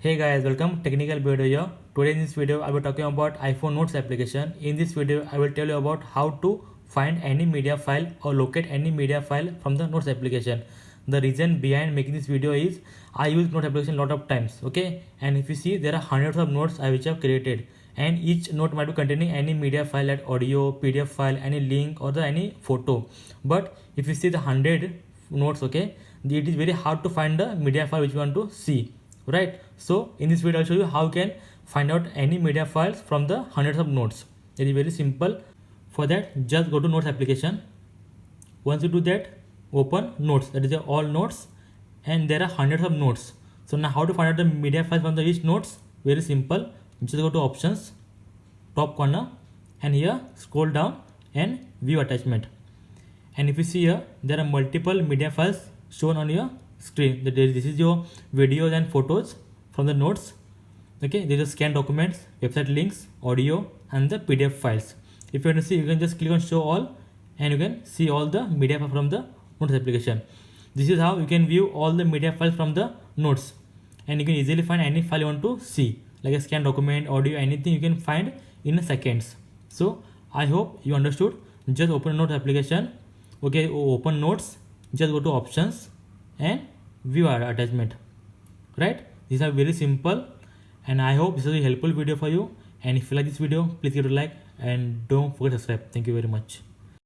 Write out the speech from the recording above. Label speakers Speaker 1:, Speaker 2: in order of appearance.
Speaker 1: Hey guys, welcome Technical Beardo here. Today in this video I will talking about iPhone Notes application. In this video I will tell you about how to find any media file or locate any media file from the Notes application. The reason behind making this video is I use Notes application a lot of times, okay? And if you see, there are hundreds of notes which I have created, and each note might be containing any media file like audio, PDF file, any link or any photo. But if you see the 100 notes, okay, it is very hard to find the media file which you want to see, right? So in this video I'll show you how you can find out any media files from the hundreds of notes. It is very simple. For that, just go to Notes application. Once you do that, open Notes, that is all notes, and there are hundreds of notes. So now how to find out the media files from the each notes? Very simple. Just go to options, top corner, and here scroll down and view attachment. And if you see here, there are multiple media files shown on your screen. This is your videos and photos from the notes. Okay, there is scan documents, website links, audio, and the PDF files. If you want to see, you can just click on show all, and you can see all the media files from the Notes application. This is how you can view all the media files from the notes, and you can easily find any file you want to see, like a scan document, audio, anything you can find in seconds. So I hope you understood. Just open Notes application. Okay, open Notes. Just go to options and view attachment. Right? These are very simple, and I hope this is a helpful video for you. And if you like this video, please give it a like and don't forget to subscribe. Thank you very much.